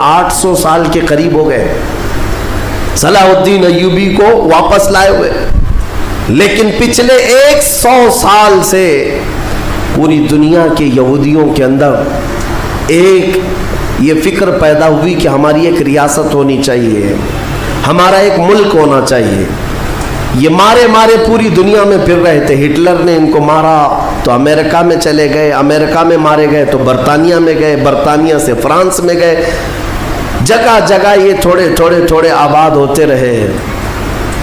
800 سال کے قریب ہو گئے صلاح الدین ایوبی کو واپس لائے ہوئے، لیکن پچھلے 100 سال سے پوری دنیا کے یہودیوں کے اندر ایک یہ فکر پیدا ہوئی کہ ہماری ایک ریاست ہونی چاہیے، ہمارا ایک ملک ہونا چاہیے۔ یہ مارے پوری دنیا میں پھر رہے تھے، ہٹلر نے ان کو مارا تو امریکہ میں چلے گئے، امریکہ میں مارے گئے تو برطانیہ میں گئے، برطانیہ سے فرانس میں گئے، جگہ جگہ یہ تھوڑے آباد ہوتے رہے۔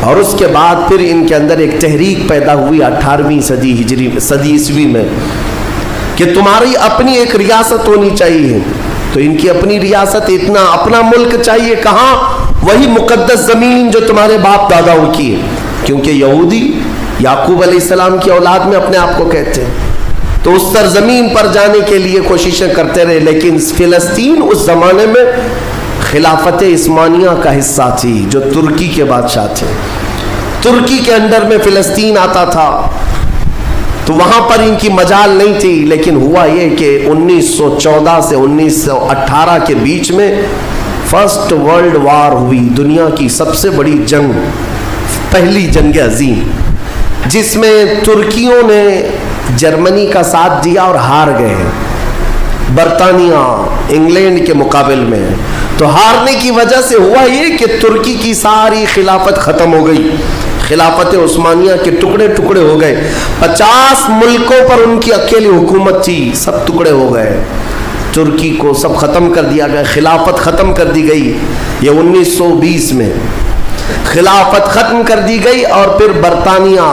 اور اس کے بعد پھر ان کے اندر ایک تحریک پیدا ہوئی 18ویں صدی عیسوی میں کہ تمہاری اپنی ایک ریاست ہونی چاہیے۔ تو ان کی اپنی ریاست، اتنا اپنا ملک چاہیے، کہاں؟ وہی مقدس زمین جو تمہارے باپ داداؤں کی ہے، کیونکہ یہودی یعقوب علیہ السلام کی اولاد میں اپنے آپ کو کہتے ہیں۔ تو اس سرزمین پر جانے کے لیے کوششیں کرتے رہے، لیکن فلسطین اس زمانے میں خلافت عثمانیہ کا حصہ تھی، جو ترکی کے بادشاہ تھے۔ ترکی کے انڈر میں فلسطین آتا تھا، تو وہاں پر ان کی مجال نہیں تھی۔ لیکن ہوا یہ کہ 1914 سے 1918 کے بیچ میں فرسٹ ورلڈ وار ہوئی، دنیا کی سب سے بڑی جنگ، پہلی جنگ عظیم، جس میں ترکیوں نے جرمنی کا ساتھ دیا اور ہار گئے برطانیہ انگلینڈ کے مقابل میں۔ تو ہارنے کی وجہ سے ہوا یہ کہ ترکی کی ساری خلافت ختم ہو گئی، خلافت عثمانیہ کے ٹکڑے ٹکڑے ہو گئے، 50 ملکوں پر ان کی اکیلی حکومت تھی، سب ٹکڑے ہو گئے، ترکی کو سب ختم کر دیا گیا، خلافت ختم کر دی گئی۔ یہ 1920 میں خلافت ختم کر دی گئی، اور پھر برطانیہ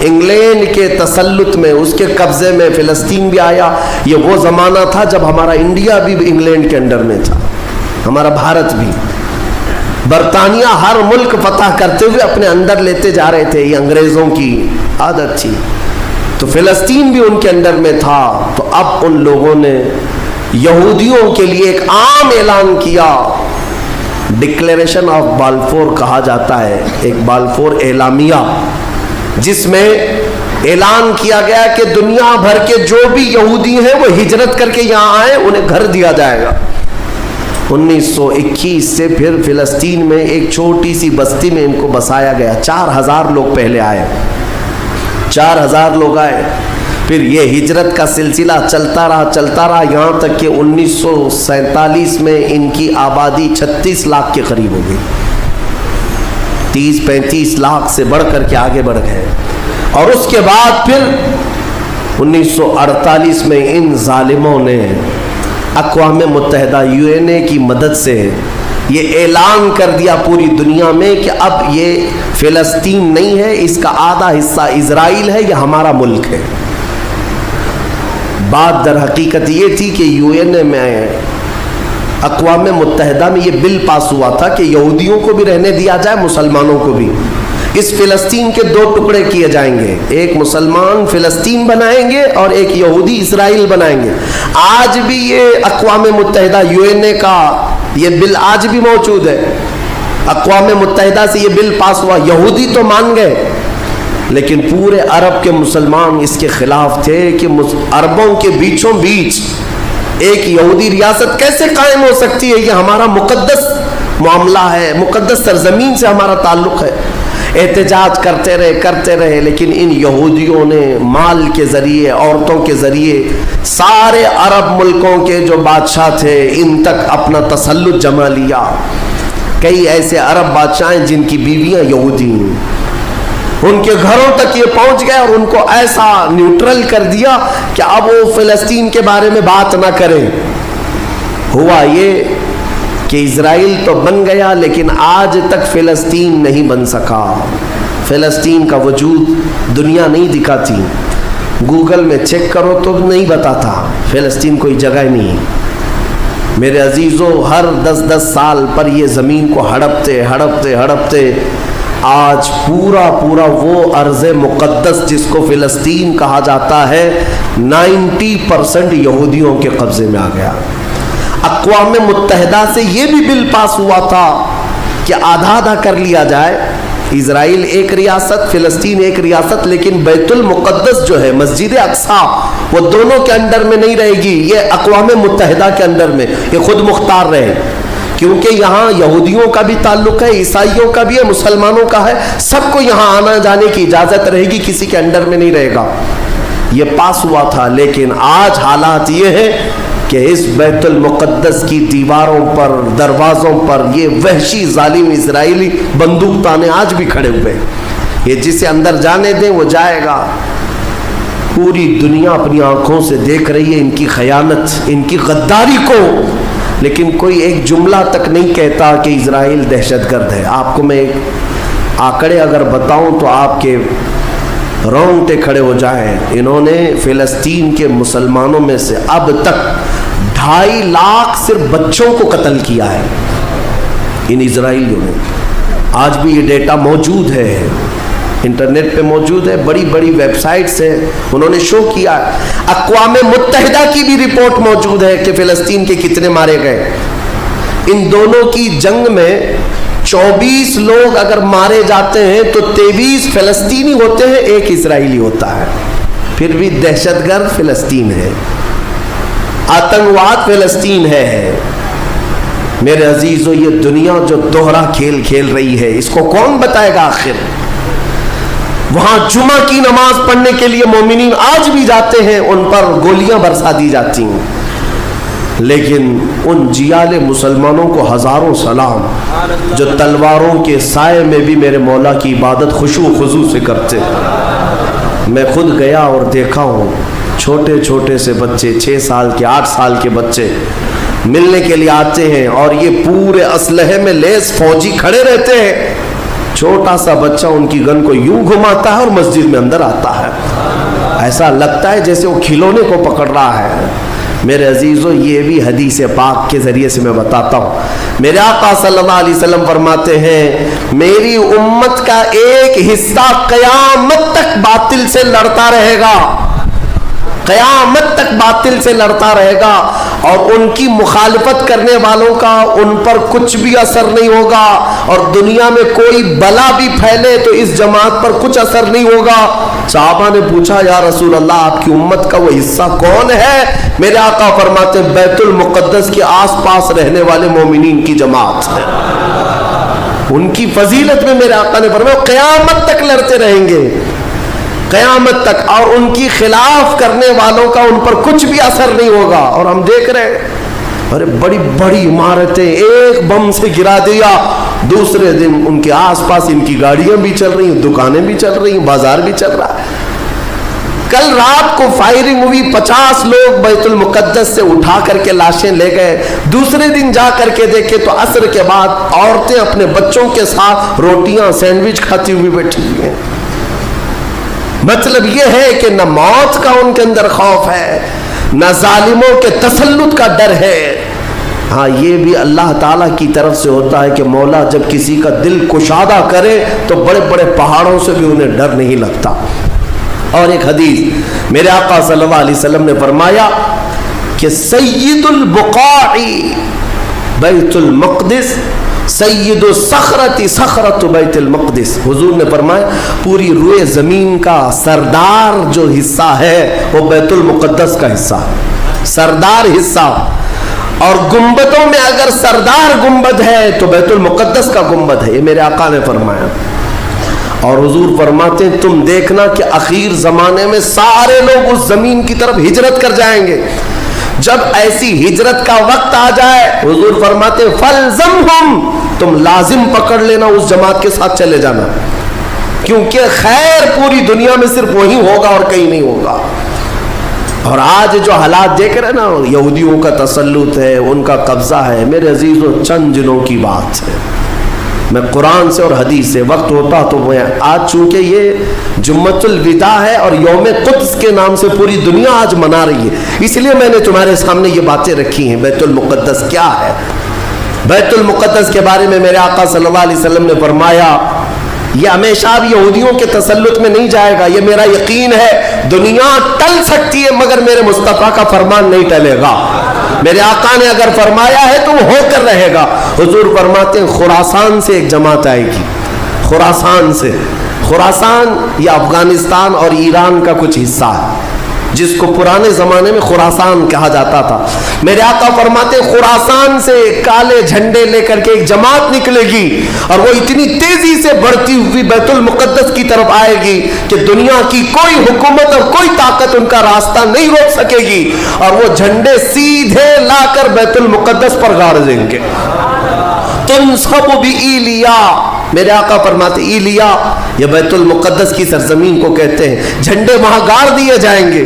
انگلینڈ کے تسلط میں، اس کے قبضے میں فلسطین بھی آیا۔ یہ وہ زمانہ تھا جب ہمارا انڈیا بھی انگلینڈ کے انڈر میں تھا، ہمارا بھارت بھی۔ برطانیہ ہر ملک فتح کرتے ہوئے اپنے اندر لیتے جا رہے تھے، یہ انگریزوں کی عادت تھی۔ تو فلسطین بھی ان کے اندر میں تھا۔ تو اب ان لوگوں نے یہودیوں کے لیے ایک عام اعلان کیا، ڈکلیریشن آف بالفور کہا جاتا ہے، ایک بالفور اعلامیہ، جس میں اعلان کیا گیا کہ دنیا بھر کے جو بھی یہودی ہیں وہ ہجرت کر کے یہاں آئے، انہیں گھر دیا جائے گا۔ 1921 سے پھر فلسطین میں ایک چھوٹی سی بستی میں ان کو بسایا گیا۔ 4000 لوگ پہلے آئے، 4000 لوگ آئے، پھر یہ ہجرت کا سلسلہ چلتا رہا یہاں تک کہ 1947 میں ان کی آبادی 36 لاکھ کے قریب ہو گئی، 30-35 لاکھ سے بڑھ کر کے آگے بڑھ گئے۔ اور اس کے بعد پھر 1948 میں ان ظالموں نے اقوام متحدہ UN کی مدد سے یہ اعلان کر دیا پوری دنیا میں کہ اب یہ فلسطین نہیں ہے، اس کا آدھا حصہ اسرائیل ہے، یہ ہمارا ملک ہے۔ بات در حقیقت یہ تھی کہ UN میں، اقوام متحدہ میں یہ بل پاس ہوا تھا کہ یہودیوں کو بھی رہنے دیا جائے، مسلمانوں کو بھی۔ اس فلسطین کے 2 ٹکڑے کیے جائیں گے، ایک مسلمان فلسطین بنائیں گے اور ایک یہودی اسرائیل بنائیں گے۔ آج بھی یہ اقوام متحدہ UN کا یہ بل آج بھی موجود ہے، اقوام متحدہ سے یہ بل پاس ہوا۔ یہودی تو مان گئے، لیکن پورے عرب کے مسلمان اس کے خلاف تھے کہ عربوں کے بیچوں بیچ ایک یہودی ریاست کیسے قائم ہو سکتی ہے، یہ ہمارا مقدس معاملہ ہے، مقدس سرزمین سے ہمارا تعلق ہے۔ احتجاج کرتے رہے، لیکن ان یہودیوں نے مال کے ذریعے، عورتوں کے ذریعے سارے عرب ملکوں کے جو بادشاہ تھے ان تک اپنا تسلط جما لیا۔ کئی ایسے عرب بادشاہ ہیں جن کی بیویاں یہودی ہیں، ان کے گھروں تک یہ پہنچ گئے اور ان کو ایسا نیوٹرل کر دیا کہ اب وہ فلسطین کے بارے میں بات نہ کریں۔ ہوا یہ کہ اسرائیل تو بن گیا، لیکن آج تک فلسطین نہیں بن سکا۔ فلسطین کا وجود دنیا نہیں دکھاتی، گوگل میں چیک کرو تو نہیں بتاتا، فلسطین کوئی جگہ نہیں۔ میرے عزیزوں، ہر 10 سال پر یہ زمین کو ہڑپتے آج پورا وہ ارض مقدس جس کو فلسطین کہا جاتا ہے 90% یہودیوں کے قبضے میں آ گیا۔ اقوام متحدہ سے یہ بھی بل پاس ہوا تھا کہ آدھا کر لیا جائے، اسرائیل ایک ریاست، فلسطین ایک ریاست، لیکن بیت المقدس جو ہے، مسجد اقصیٰ، وہ دونوں کے انڈر میں نہیں رہے گی، یہ اقوام متحدہ کے انڈر میں، یہ خود مختار رہے۔ کیونکہ یہاں یہودیوں کا بھی تعلق ہے, عیسائیوں کا بھی ہے, مسلمانوں کا ہے, سب کو یہاں آنا جانے کی اجازت رہے گی, کسی کے انڈر میں نہیں رہے گا. یہ پاس ہوا تھا. لیکن آج حالات یہ ہے کہ اس بیت المقدس کی دیواروں پر, دروازوں پر یہ وحشی ظالم اسرائیلی بندوق تانے آج بھی کھڑے ہوئے. یہ جسے اندر جانے دیں وہ جائے گا. پوری دنیا اپنی آنکھوں سے دیکھ رہی ہے ان کی خیانت, ان کی غداری کو, لیکن کوئی ایک جملہ تک نہیں کہتا کہ اسرائیل دہشت گرد ہے. آپ کو میں ایک آنکڑے اگر بتاؤں تو آپ کے رونگٹے کھڑے ہو جائیں. انہوں نے فلسطین کے مسلمانوں میں سے اب تک 2.5 لاکھ صرف بچوں کو قتل کیا ہے ان اسرائیلیوں نے. آج بھی یہ ڈیٹا موجود ہے, انٹرنیٹ پہ موجود ہے, بڑی بڑی ویب سائٹس ہیں, انہوں نے شو کیا. اقوام متحدہ کی بھی رپورٹ موجود ہے کہ فلسطین کے کتنے مارے گئے. ان دونوں کی جنگ میں 24 لوگ اگر مارے جاتے ہیں تو 23 فلسطینی ہوتے ہیں, 1 اسرائیلی ہوتا ہے. پھر بھی دہشت گرد فلسطین ہے, آتنکواد فلسطین ہے. میرے عزیزو, یہ دنیا جو دوہرا کھیل کھیل رہی ہے اس کو کون بتائے گا آخر؟ وہاں جمعہ کی نماز پڑھنے کے لیے مومنین آج بھی جاتے ہیں, ان پر گولیاں برسا دی جاتی ہیں, لیکن ان جیال مسلمانوں کو ہزاروں سلام جو تلواروں کے سائے میں بھی میرے مولا کی عبادت خشوع و خضوع سے کرتے. میں خود گیا اور دیکھا ہوں, چھوٹے چھوٹے سے بچے, 6 سال کے 8 سال کے بچے ملنے کے لیے آتے ہیں, اور یہ پورے اسلحے میں لیس فوجی کھڑے رہتے ہیں. چھوٹا سا بچہ ان کی گن کو یوں گھماتا ہے اور مسجد میں اندر آتا ہے. ایسا لگتا ہے جیسے وہ کھلونے کو پکڑ رہا ہے. میرے عزیزو, یہ بھی حدیث پاک کے ذریعے سے میں بتاتا ہوں. میرے آقا صلی اللہ علیہ وسلم فرماتے ہیں میری امت کا ایک حصہ قیامت تک باطل سے لڑتا رہے گا, قیامت تک باطل سے لڑتا رہے گا, اور ان کی مخالفت کرنے والوں کا ان پر کچھ بھی اثر نہیں ہوگا, اور دنیا میں کوئی بلا بھی پھیلے تو اس جماعت پر کچھ اثر نہیں ہوگا. صحابہ نے پوچھا یا رسول اللہ آپ کی امت کا وہ حصہ کون ہے؟ میرے آقا فرماتے ہیں بیت المقدس کے آس پاس رہنے والے مومنین کی جماعت ہے. ان کی فضیلت میں میرے آقا نے فرمایا قیامت تک لڑتے رہیں گے, قیامت تک, اور ان کی خلاف کرنے والوں کا ان پر کچھ بھی اثر نہیں ہوگا. اور ہم دیکھ رہے ہیں, ارے بڑی بڑی عمارتیں ایک بم سے گرا دیا, دوسرے دن ان کے آس پاس ان کی گاڑیاں بھی چل رہی ہیں, دکانیں بھی چل رہی ہیں, بازار بھی چل رہا ہے. کل رات کو فائرنگ ہوئی, 50 لوگ بیت المقدس سے اٹھا کر کے لاشیں لے گئے. دوسرے دن جا کر کے دیکھے تو عصر کے بعد عورتیں اپنے بچوں کے ساتھ روٹیاں سینڈوچ کھاتی ہوئی بیٹھی ہوئی ہیں. مطلب یہ ہے کہ نہ موت کا ان کے اندر خوف ہے, نہ ظالموں کے تسلط کا ڈر ہے. ہاں یہ بھی اللہ تعالیٰ کی طرف سے ہوتا ہے کہ مولا جب کسی کا دل کشادہ کرے تو بڑے بڑے پہاڑوں سے بھی انہیں ڈر نہیں لگتا. اور ایک حدیث میرے آقا صلی اللہ علیہ وسلم نے فرمایا کہ سید البقاع بیت المقدس سید الصخرۃ صخرۃ بیت المقدس. حضور نے فرمایا پوری روئے زمین کا سردار جو حصہ ہے وہ بیت المقدس کا حصہ ہے, سردار حصہ. اور گنبدوں میں اگر سردار گنبد ہے تو بیت المقدس کا گنبد ہے, یہ میرے آقا نے فرمایا. اور حضور فرماتے ہیں تم دیکھنا کہ اخیر زمانے میں سارے لوگ اس زمین کی طرف ہجرت کر جائیں گے. جب ایسی ہجرت کا وقت آ جائے حضور فرماتے ہیں فَلْزَمْهُمْ, تم لازم پکڑ لینا, اس جماعت کے ساتھ چلے جانا, کیونکہ خیر پوری دنیا میں صرف وہی ہوگا اور کہیں نہیں ہوگا. اور آج جو حالات دیکھ رہے ہیں نا, یہودیوں کا تسلط ہے, ان کا قبضہ ہے. میرے عزیزو چند دنوں کی بات ہے, میں قرآن سے اور حدیث سے, وقت ہوتا تو میں آج چونکہ یہ جمعۃ الوداع ہے اور یوم قدس کے نام سے پوری دنیا آج منا رہی ہے, اس لیے میں نے تمہارے سامنے یہ باتیں رکھی ہیں. بیت المقدس کیا ہے؟ بیت المقدس کے بارے میں میرے آقا صلی اللہ علیہ وسلم نے فرمایا یہ ہمیشہ اب یہودیوں کے تسلط میں نہیں جائے گا. یہ میرا یقین ہے, دنیا ٹل سکتی ہے مگر میرے مصطفیٰ کا فرمان نہیں ٹلے گا. میرے آقا نے اگر فرمایا ہے تو وہ ہو کر رہے گا. حضور فرماتے ہیں خراسان سے ایک جماعت آئے گی, خراسان سے. خراسان یہ افغانستان اور ایران کا کچھ حصہ ہے. جس کو پرانے زمانے میں خراسان کہا جاتا تھا. میرے آقا فرماتے خراسان سے کالے جھنڈے لے کر کے ایک جماعت نکلے گی اور وہ اتنی تیزی سے بڑھتی ہوئی بیت المقدس کی طرف آئے گی کہ دنیا کی کوئی حکومت اور کوئی طاقت ان کا راستہ نہیں روک سکے گی, اور وہ جھنڈے سیدھے لا کر بیت المقدس پر گاڑ دیں گے. تنصب بإیلیا, میرے آقا فرماتے ایلیا یہ بیت المقدس کی سرزمین کو کہتے ہیں, جھنڈے وہاں گاڑ دیے جائیں گے.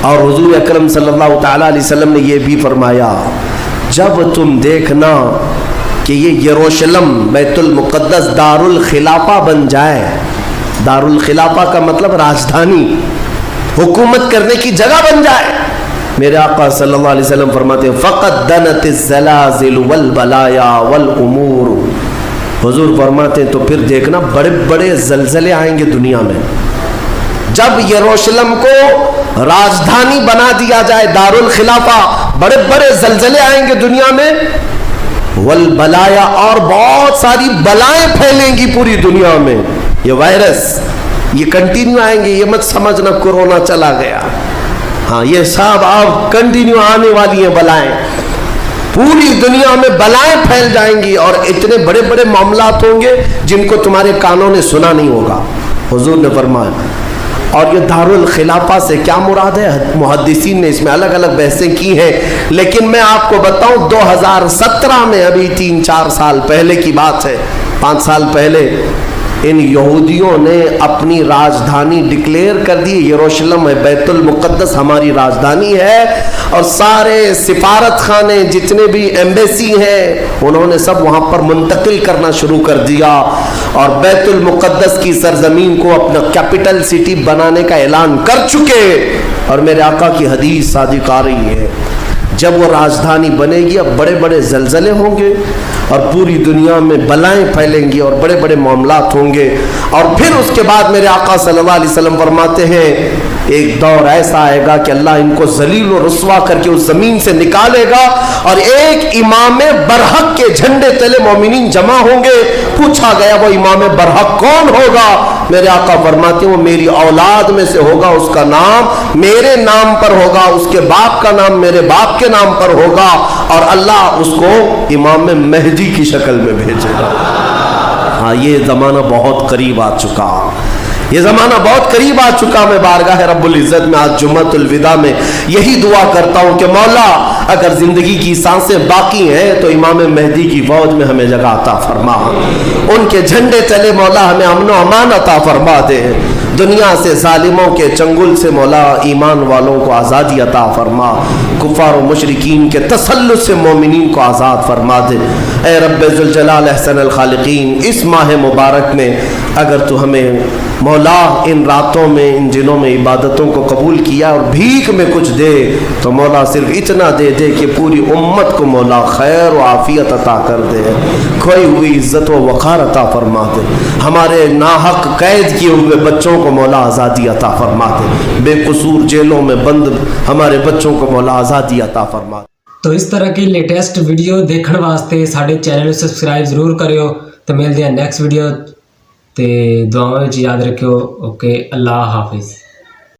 اور حضور اکرم صلی اللہ تعالیٰ علیہ وسلم نے یہ بھی فرمایا, جب تم دیکھنا کہ یہ یروشلم بیت المقدس دار الخلافہ بن جائے, دار الخلافہ کا مطلب راجدھانی, حکومت کرنے کی جگہ بن جائے, میرے آقا صلی اللہ علیہ وسلم فرماتے ہیں فقط دنت الزلازل والبلایا والامور, حضور فرماتے ہیں تو پھر دیکھنا بڑے بڑے زلزلے آئیں گے دنیا میں. جب یروشلم کو راجدھانی بنا دیا جائے دار الخلافہ, بڑے بڑے زلزلے آئیں گے دنیا میں, والبلایا اور بہت ساری بلائیں پھیلیں گی پوری دنیا میں. یہ وائرس یہ کنٹینیو آئیں گے, یہ مت سمجھنا کورونا چلا گیا, ہاں یہ سب اب کنٹینیو آنے والی ہیں بلائیں, پوری دنیا میں بلائیں پھیل جائیں گی اور اتنے بڑے بڑے معاملات ہوں گے جن کو تمہارے کانوں نے سنا نہیں ہوگا, حضور نے فرمایا. اور یہ دار الخلافہ سے کیا مراد ہے, محدثین نے اس میں الگ الگ بحثیں کی ہیں, لیکن میں آپ کو بتاؤں 2017 میں, ابھی 3-4 سال پہلے کی بات ہے, 5 سال پہلے ان یہودیوں نے اپنی راجدھانی ڈکلیئر کر دی, یروشلم ہے, بیت المقدس ہماری راجدھانی ہے, اور سارے سفارت خانے جتنے بھی ایمبیسی ہیں انہوں نے سب وہاں پر منتقل کرنا شروع کر دیا, اور بیت المقدس کی سرزمین کو اپنا کیپٹل سٹی بنانے کا اعلان کر چکے. اور میرے آقا کی حدیث صادق آ رہی ہے, جب وہ راجدھانی بنے گی اب بڑے بڑے زلزلے ہوں گے اور پوری دنیا میں بلائیں پھیلیں گی اور بڑے بڑے معاملات ہوں گے, اور پھر اس کے بعد میرے آقا صلی اللہ علیہ وسلم فرماتے ہیں ایک دور ایسا آئے گا کہ اللہ ان کو ذلیل و رسوا کر کے اس زمین سے نکالے گا, اور ایک امام برحق کے جھنڈے تلے مومنین جمع ہوں گے. پوچھا گیا وہ امام برحق کون ہوگا, میرے آقا فرماتے ہیں وہ میری اولاد میں سے ہوگا, اس کا نام میرے نام پر ہوگا, اس کے باپ کا نام میرے باپ کے نام پر ہوگا, اور اللہ اس کو امام مہدی کی شکل میں بھیجے گا. ہاں یہ زمانہ بہت قریب آ چکا, یہ زمانہ بہت قریب آ چکا. میں بارگاہ رب العزت میں آج جمعۃ الوداع میں یہی دعا کرتا ہوں کہ مولا اگر زندگی کی سانسیں باقی ہیں تو امام مہدی کی فوج میں ہمیں جگہ عطا فرما, ان کے جھنڈے تلے مولا ہمیں امن و امان عطا فرما دے, دنیا سے ظالموں کے چنگل سے مولا ایمان والوں کو آزادی عطا فرما, کفار و مشرکین کے تسلط سے مومنین کو آزاد فرما دے. اے رب ذوالجلال احسن الخالقین, اس ماہ مبارک میں اگر تو ہمیں مولا ان راتوں میں ان دنوں میں عبادتوں کو قبول کیا اور بھیک میں کچھ دے تو مولا صرف اتنا دے دے کہ پوری امت کو مولا خیر و عافیت عطا کر دے, کھوئی ہوئی عزت و وقار عطا فرما دے, ہمارے ناحق قید کیے ہوئے بچوں کو مولا آزادی عطا فرما دے, بے قصور جیلوں میں بند ہمارے بچوں کو مولا آزادی عطا فرما دے. تو اس طرح کی لیٹسٹ ویڈیو دیکھنے واسطے ساڈے چینل کو سبسکرائب ضرور کریو. تو ملتے ہیں نیکسٹ ویڈیو, تے دعاؤں یاد رکھو. اوکے, اللہ حافظ.